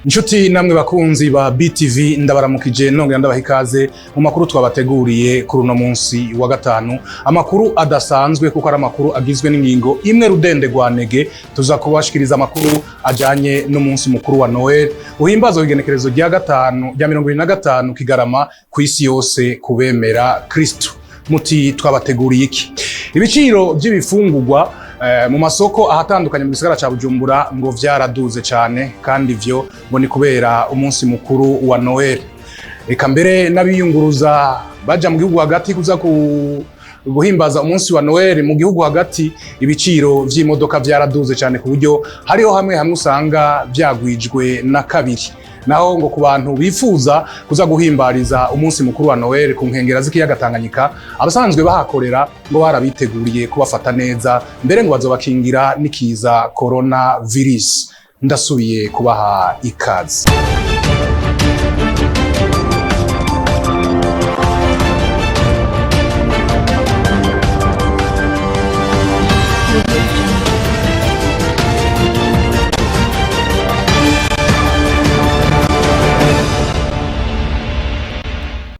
Inshuti namwe bakunzi ba BTV ndabaramukije nongera ndabaha ikaze mu makuru twabateguriye kuri uno munsi wa gatanu. Amakuru adasanzwe kuko ari amakuru agizwe n'ingingo imwe rudende rwanege. Tuza kubashikiriza amakuru ajanye n'umunsi mukuru wa Noel uhimbazwa igenekerezo rya 25 Kigarama ku isi yose kubemera Kristo. Muti twabateguriye iki? Ibiciro by'ibifungurwa mu masoko ahatandukanye mu gisagara ca Bujumbura ngo vyaraduze cyane, kandi ivyo ngo ni kubera umunsi mukuru wa Noel. Eka mbere n'abiyunguruza baja mu gihugu hagati kuza guhimbaza umunsi wa Noel mu gihugu hagati, ibiciro vy'imodoka vyaraduze cyane ku buryo hariho hamwe usanga vyagwijwe na kabiri. Naho ngo ku bantu bifuza kuza guhimbariza umunsi mukuru wa Noel ku nkengera z'ikiyaga Tanganyika, abasanzwe bahakorera ngo barabiteguriye kubafata neza, mbere ngo bazobakingira n'ikiza corona virus. Ndasubiye kubaha ikaze.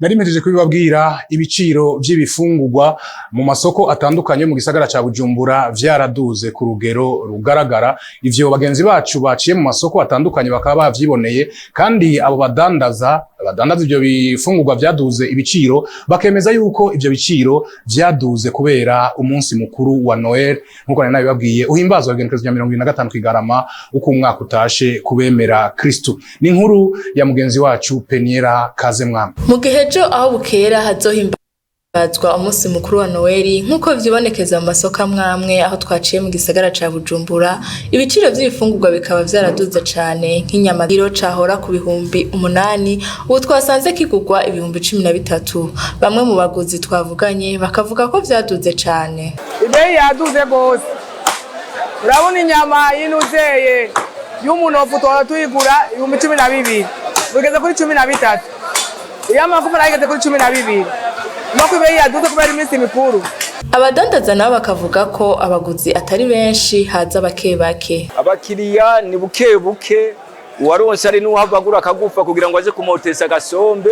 Narimejeje kubibabwira, ibiciro vy'ibifungurwa mu masoko atandukanye mu gisagara ca Bujumbura vyaraduze ku rugero rugaragara. Ivyo bagenzi bacu baciye mu masoko atandukanye bakaba bavyiboneye, kandi abo badandaza ivyo bifungurwa vyaduze ibiciro bakemeza yuko ivyo biciro vyaduze kubera umunsi mukuru wa Noel nkuko nari nabibabwiye uhimbazwa igenekerezo rya 25 Kigarama uko umwaka utashe kubemera Kristo. Ni inkuru ya mugenzi wacu Peniera Kazemwami. Mu gihe aho bukera hazohimbazwa umunsi mukuru wa Noel nkuko vyibonekeza mu masoko amwe aho twaciye mu gisagara ca Bujumbura, ibiciro vy'ibifungurwa bikaba vyaraduze cane. Nk'inyama kilo cahora ku 8,000 ubu twasanze kigurwa 13,000. Bamwe mu baguzi twavuganye bakavuga ko vyaduze cane. Ibei yaduze gose. Urabona inyama y'inuzeye y'umunofu twara tuyigura 12,000 ugeze kuri 13. Yamafuko nageze kuri 12. Nuko ibei yaduze kubera iminsi mikuru. Abadandaza nabo bakavuga ko abaguzi atari benshi, haza bake. Abakiriya ni buke uwaronse ari n'uhavagura akagufa kugira ngo aje kumotesa gasombe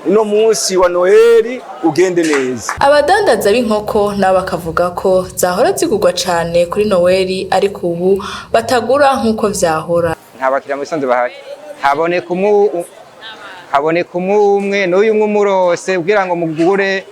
uno munsi wa Noel ugende neza. Abadandaza b'inkoko nabo bakavuga ko zahora zigurwa cane kuri Noel, ariko ubu batagura nkuko vyahora. Nta bakiriya musanze bahari. Haboneka umwe n'uyu umurose kugira ngo mugure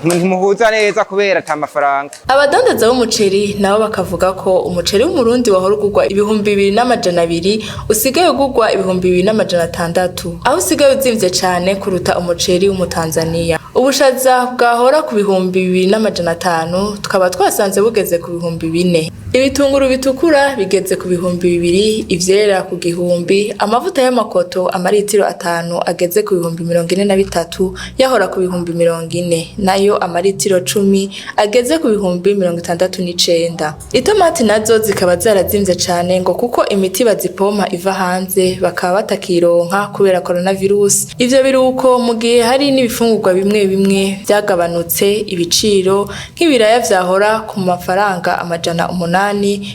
ntimuhuza neza kubera ata mafaranga. Abadandaza b'umuceri nabo bakavuga ko umuceri w'umurundi wahora ugurwa 2,200 usigaye ugurwa 2,600, aho usigaye uzimvye cane kuruta umuceri w'umutanzania. Ubushaza bwahora ku 2,500 tukaba twasanze bugeze ku 4,000. Ibitunguru bitukura bigeze ku 2,000, ivyera ku 1,000, amavuta y'amakoto amaritiro 5 ageze ku 43 yahora ku 40, nayo amaritiro 10 ageze ku 69. Itomati nazo zikaba zarazimvye cane ngo kuko imiti bazipompa iva hanze bakaba batakironka kubera coronavirus. Ivyo biruko mu gihe hari n'ibifungurwa bimwe vyagabanutse ibiciro, nk'ibiraya vyahora ku mafaranga 800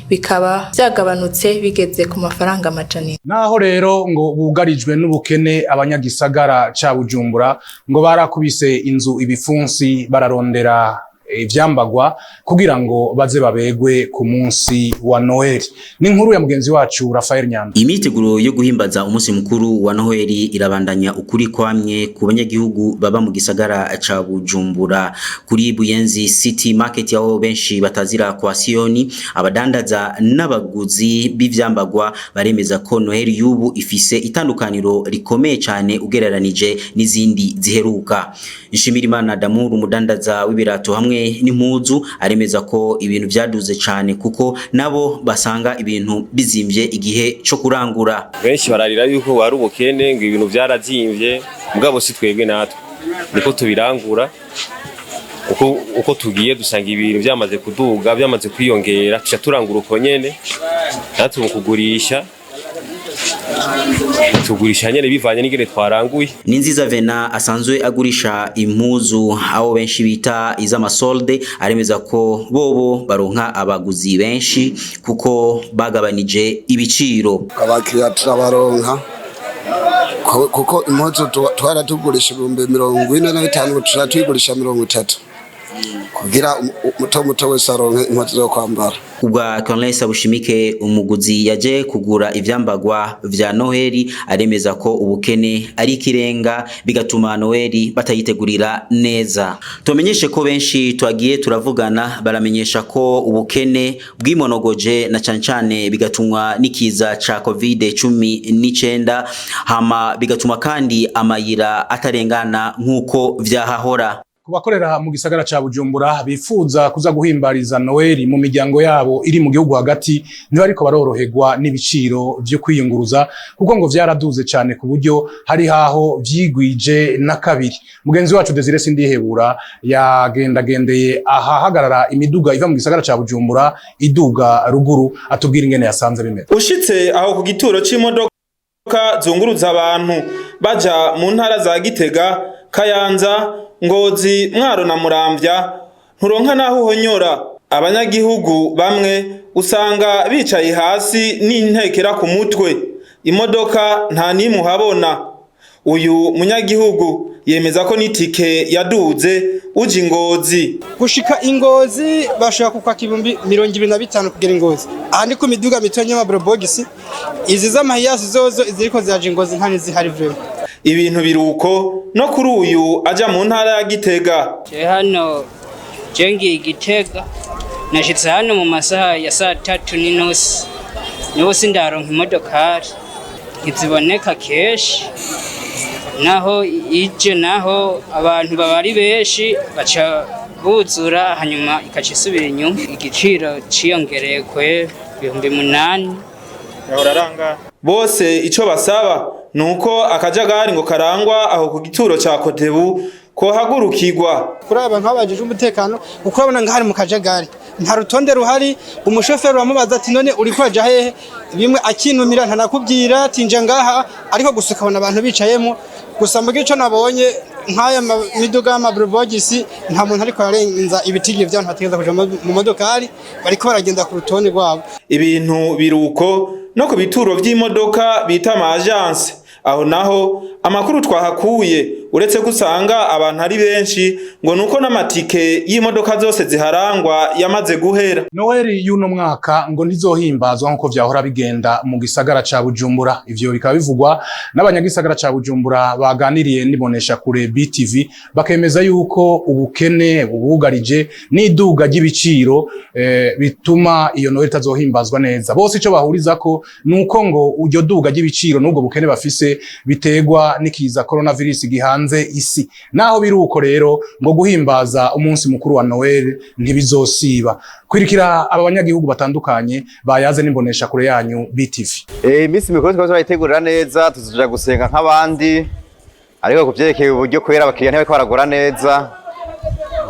bikaba vyagabanutse bigeze ku mafaranga 100. Naho rero ngo bugarijwe n'ubukene, abanyagisagara ca Bujumbura ngo barakubise inzu ibifunsi bararondera ivyambagwa kugira ngo baze babegwe ku munsi wa Noel. Ni inkuru ya mugenzi wacu Rafael Nyanda. Imiteguro yo guhimbaza umunsi mukuru wa Noel irabandanya ukuri kwamye ku banyagihugu baba mu gisagara ca Bujumbura. Kuri Buyenzi City Market yaho benshi batazira kwa Sioni, abadandaza n'abaguzi b'ivyambagwa baremeza ko Noel y'ubu ifise itandukaniro rikomeye cyane ugereranije n'izindi ziheruka. Nshimirimana Damuru umudandaza w'ibirato hamwe n'impuzu aremeza ko ibintu vyaduze cyane kuko nabo basanga ibintu bizimvye igihe cyo kurangura. Benshi bararira yuko wari ubukene ngo ibintu vyarazimvye, mugabo si twebwe natwe niko tubirangura. Uko tugiye dusanga ibintu vyamaze kuduga, vyamaze kwiyongera, tuca turangura uko nyene natwe mu kugurisha tugurisha nyene bivanye n'ingene twaranguye. Ninziza Vena asanzwe agurisha impuzu aho benshi bita iz'amasolde aremeza ko bobo baronka abaguzi benshi kuko bagabanije ibiciro. Abakiriya turabaronka kuko impuzu twaratugurisha 45 turatugurisha 30 kugira muto wese aronke impuzu zo kwambara. Ubwa Colonel Sabushimike umuguzi yaje kugura ivyambagwa vya Noheli aremeza ko ubukene ari kirenga bigatuma Noheli batayitegurira neza. Tumenyeshe ko benshi twagiye turavugana baramenyesha ko ubukene bwimonogoje na cancane bigatumwa nikiza ca COVID-19 hama bigatuma kandi amayira atarengana nkuko vyahahora. Kubakorera mu gisagara ca Bujumbura bifuza kuza guhimbariza Noheli mu miryango yabo iri mu gihugu hagati ntibariko baroroherwa n'ibiciro vyo kwiyunguruza kuko ngo vyaraduze cyane ku buryo hari haho vyigwije na kabiri. Mugenzi wacu Desire Sindihebura yagendagendeye ahahagarara imiduga iva mu gisagara ca Bujumbura iduga ruguru atubwira ingene yasanze bimeze. Ushitse aho ku gituro c'imodoka zunguruza abantu baja mu ntara za Gitega, Kayanza, Ngozi, Mwaro na Muramvya nturonka naho uhonyora. Abanyagihugu bamwe usanga bicaye hasi n'intekera ku mutwe, imodoka nta nimwe uhabona. Uyu munyagihugu yemeza ko n'itike yaduze uje Ngozi. Gushika Ngozi bashaka kukwaka 25 kugera Ngozi. Aha ni ku miduga mitonye y'amabrobogisi, izi z'amahiyasi zozo iziriko zaje Ngozi nta nizihari vrema. Ibintu biruko no kuri uyu aja mu ntara ya Gitega. Hano jengi Gitega nashitse hano mu masaha ya 3:30 niho sindaronka imodokari iziboneka keshi, naho ije naho abantu babari benshi baca buzura hanyuma ikaca isubira inyuma. Igiciro ciyongereye kwe 8,000 yahoraranga. Bose ico basaba nuko akajagari ngo karangwa aho ku gituro ca Kotebu ko hagurukirwa. Kuri abantu babajije umutekano uko babona ngahari mu kajagari nta rutonde ruhari, umushoferi wamubaza ati none uri kwaja hehe, bimwe akinumira ntanakubwira tinje ngaha, ariko gusukabona abantu bicayemo gusa mu gico nabonye nkaya miduga y'amabrobogisi nta muntu ariko yarenza ibitigi by'abantu bategeza kuja mu modokari bariko baragenda ku rutonde rwabo. Ibintu biruko no ku bituro vy'imodoka bita ama agence, aho naho amakuru twahakuye uretse gusanga abantu ari benshi ngo nuko n'amatike y'imodoka zose ziharangwa yamaze guhera. Noheli y'uno mwaka ngo ntizohimbazwa nkuko vyahora bigenda mu gisagara ca Bujumbura. Ivyo bikaba bivugwa n'abanyagisagara ca Bujumbura baganiriye nibonesha kure BTV bakemeza yuko ubukene bubugarije n'iduga ry'ibiciro bituma iyo Noheli tazohimbazwa neza. Bose ico bahuriza ko nuko ngo uryo duga ry'ibiciro n'ubwo bukene bafise bitegwa nikiza coronavirus gihanze isi. Naho biruko rero ngo guhimbaza umunsi mukuru wa Noel ntibizosiba. Kwirikira abanyagihugu batandukanye bayaze nimbonesha kure yanyu BTV. Imisi mikuru twose bayitegurira neza, tuzoja gusenga nk'abandi, ariko kuvyerekeye uburyo kwera abakiriya ntibako baragura neza.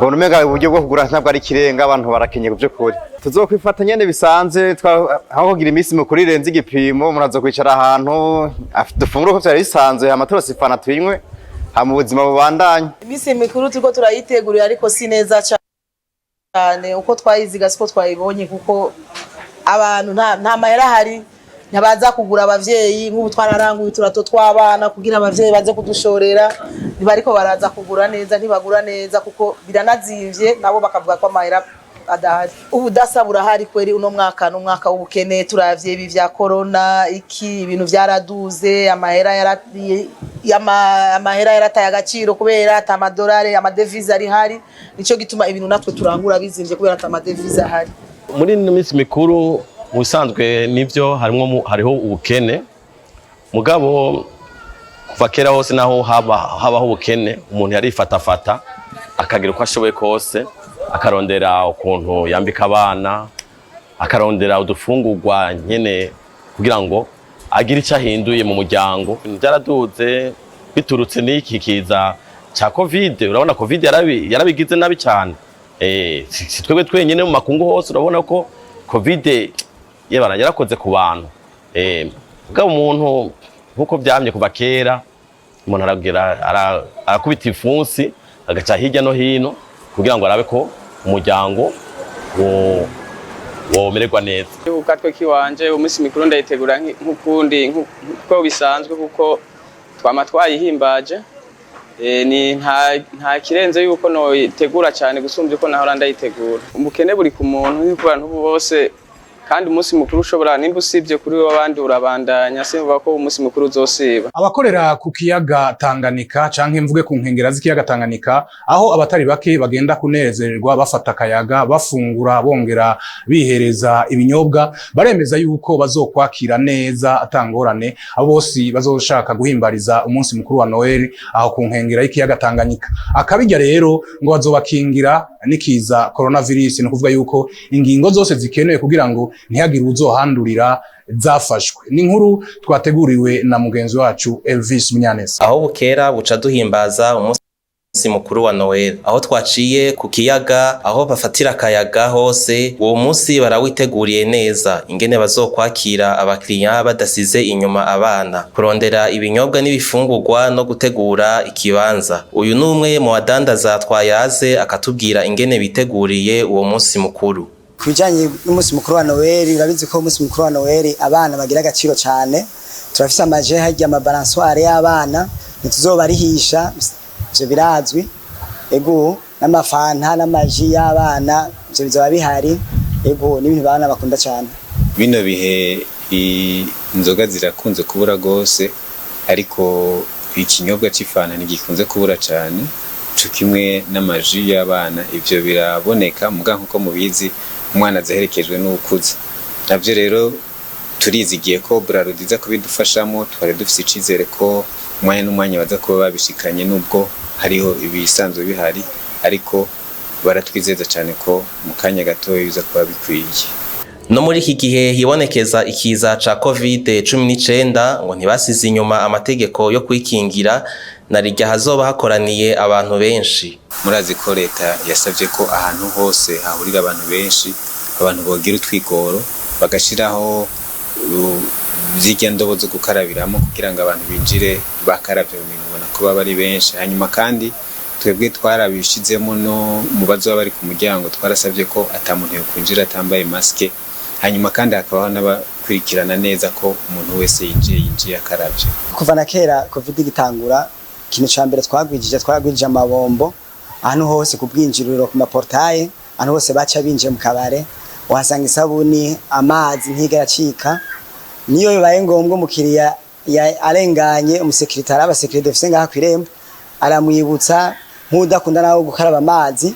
Bona umenga uburyo bwo kugura ntabwo ari kirenga, abantu barakenye kuvyo kuri. Tuzokwifata nyene bisanze aho kugira imisi mikuru irenze igipimo, murazo kwicara ahantu dufungura ko vyari bisanzwe, amatora sifana tuyinywe mu buzima bubandanye. Imisi mikuru turiko turayitegurira ariko si neza cyane uko twayiziga siko twayibonye, kuko abantu nta mahera hari, ntabaza kugura abavyeyi nk'ubu twararanguye turato twabana kugira abavyeyi baze kudushorera, ntibariko baraza kugura neza, ntibagura neza kuko biranazimvye, nabo bakavuga ko amahera adahari. Ubudasa burahari kweri uno mwaka n'umwaka w'ubukene, turavye ibi vya corona iki ibintu vyaraduze, amahera yarataye agaciro kubera ata amadolari amadevize ari hari, nico gituma ibintu natwe turangura bizimvye kubera ata amadevize ahari. Muri imisi mikuru mu bisanzwe nivyo hariho ubukene, mugabo kuva kera hose naho habaho ubukene umuntu yarifatafata akagira uko ashoboye kose, akarondera ukuntu yambika abana, akarondera udufungurwa nyene kugira ngo agire icyo ahinduye mu muryango. Byaraduze biturutse n'iki kiza ca Covid. Urabona Covid yarabigize nabi cyane. Si twebwe twenyene mu makungu hose urabona ko Covid yarakoze ku bantu. Mugabo umuntu nkuko vyamye kuva kera umuntu arakubita ifunsi agaca hirya no hino kugira ngo arabe ko umuryango womererwa neza. Ukatwe kiwanje umunsi mikuru ndayitegura nk'ukundi nkuko bisanzwe kuko twama twayihimbaje. Ni nta kirenze yuko no itegura cyane gusumvye uko nahora ndayitegura. Umukene buri ku muntu n'uko abantu bose kandi umunsi mukuru ushobora nimba usibye kuri wabandi urabandanya simva ko umunsi mukuru uzosiba. Abakorera ku kiyaga Tanganyika canke mvuge ku nkengera z'ikiyaga Tanganyika aho abatari bake bagenda kunezererwa bafata akayaga bafungura bongera bihereza ibinyobwa baremeza yuko bazokwakira neza atangorane abo bose bazoshaka guhimbariza umunsi mukuru wa Noel aho ku nkengera y'ikiyaga Tanganyika. Akabijya rero ngo bazobakingira nikiza coronavirus no kuvuga yuko ingingo zose zikenewe kugira ngo ntihagire uzohandurira zafashwe. Ni inkuru twateguriwe na mugenzi wacu Elvis Munyaneza. Aho bukera buca duhimbaza umunsi mukuru wa Noel aho twaciye ku kiyaga aho bafatira akayaga hose uwo munsi barawiteguriye neza ingene bazokwakira abakiriya badasize inyuma abana kurondera ibinyobwa n'ibifungurwa no gutegura ikibanza. Uyu numwe mu badandaza twayaze akatubwira ingene biteguriye uwo munsi mukuru. Kubijanye n'umunsi mukuru wa Noel urabizi ko umunsi mukuru wa Noel abana bagira agaciro cyane. Turafise amaje harya amabalansoire y'abana ntituzobarihisha ivyo birazwi ego n'amafanta n'amaji y'abana ivyo bizoba bihari ego n'ibintu bana bakunda cyane. Bino bihe inzoga zirakunze kubura gose ariko ikinyobwa c'ifanta ntigikunze kubura cyane cyo kimwe n'amaji y'abana ivyo biraboneka muga nkuko mubizi umwana azaherekejwe n'ukuze. Navyo rero turizigiye ko Bralud iza kubidufashamo twari dufise icizere ko umwanya n'umwanya baza kuba babishikanye nubwo hariho ibisanzwe bihari ariko baratwizeza cyane ko mu kanya gato biza kuba bikwiye. No muri iki gihe hibonekeza ikiza ca COVID-19 ngo ntibasize inyuma amategeko yo kwikingira na rijya hazoba hakoraniye abantu benshi. Murazi ko leta yasavye ko ahantu hose hahurira abantu benshi abantu bogira utwigoro bagashiraho zirya ndobo zo gukarabiramo kugira ngo abantu binjire bakaravye mu bintu ubona ko baba ari benshi. Hanyuma kandi twebwe twarabishizemo no mu bazo bari ku muryango twarasavye ko atamuntu yo kwinjira atambaye maske. Hanyuma kandi hakabaho n'abakurikirana neza ko umuntu wese yinjiye akaravye. Kuva na kera Covid igitangura ikintu ca mbere twagwijije amabombo ahantu hose ku bwinjiriro ku maportaye ahantu hose baca binjiye mu kabare uhasanga isabuni amazi ntigaracika niyo bibaye ngombwa umukiriya arenganye umusekretari abasekretari dufise ngaha kwirembo aramwibutsa nk'udakunda nawo gukaraba amazi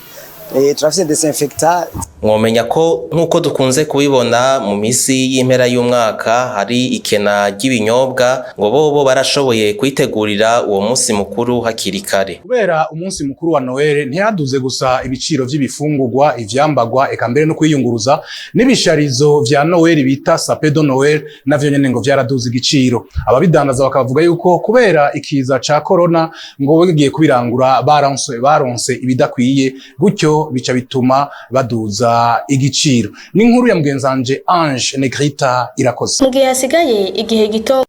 turafise desinfectant. Mwomenya ko nkuko dukunze kubibona mu misi y'impera y'umwaka hari ikena ry'ibinyobwa ngo bobo barashoboye kwitegurira uwo munsi mukuru hakiri kare. Kubera umunsi mukuru wa Noel ntiyaduze gusa ibiciro vy'ibifungurwa ivyambagwa eka mbere no kwiyunguruza n'ibisharizo vya Noel bita sapin de Noel navyo nyene ngo vyaraduze igiciro. Ababidandaza bakavuga yuko kubera ikiza ca corona ngo bagiye kubirangura baronse ibidakwiye gutyo bica bituma baduza igiciro. Ni inkuru ya mugenzanje Ange Negrita irakoze. Mu gihe hasigaye igihe gito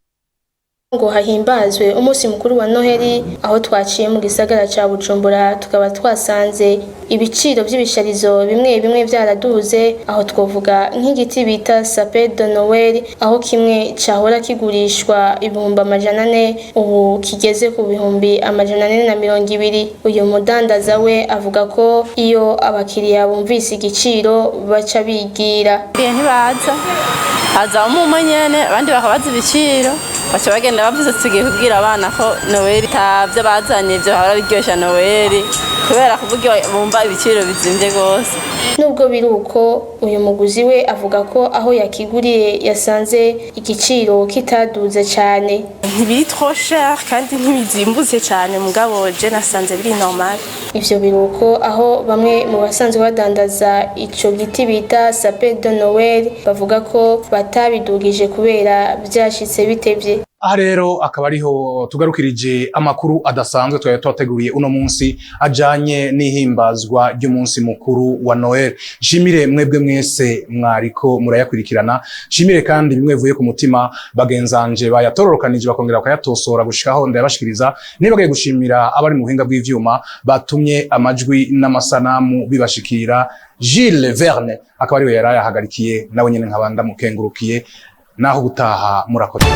ngo hahimbazwe umunsi mukuru wa Noheli aho twaciye mu gisagara ca Bujumbura tukaba twasanze ibiciro by'ibisharizo bimwe byaraduze aho twovuga nk'igiti bita sapin de Noel aho kimwe cahora kigurishwa ibihumbi 400 ubu kigeze ku bihumbi 420. Uyu mudandaza we avuga ko iyo abakiriya bumvise igiciro baca bigira ntibaza haza umumanyene abandi bakabaza ibiciro baca bagenda bavuze tugiye kubwira abana ko Noel tavyo bazanye byo hara biryoshya Noel kubera kuvuga bumva ibiciro bizimvye gose. Nubwo biruko uyu muguzi we avuga ko aho yakiguriye yasanze igiciro kitaduze cyane. Ntibiri trop cher kandi ntibizimbutse cyane mugabo je nasanze biri normal. Ivyo biruko aho bamwe mu basanzwe badandaza ico giti bita sapin de Noel bavuga ko batabidugije kubera byashitse bitevye. aha rero akaba ariho tugarukirije amakuru adasanzwe twari twateguriye uno munsi ajanye n'ihimbazwa ry'umunsi mukuru wa Noel. Shimire mwebwe mwese mwariko murayakurikirana, shimire kandi bimwe vuye ku mutima bagenzanje bayatororokanije bakongera bakayatosora gushikaho ndayabashikiriza. Nibagiye gushimira abari mu buhinga bw'ivyuma batumye amajwi n'amasanamu bibashikira. Gilles Verne akaba ariwe yarayahagarikiye, nawe nyene nkabanda mukengurukiye. Naho gutaha murakoze.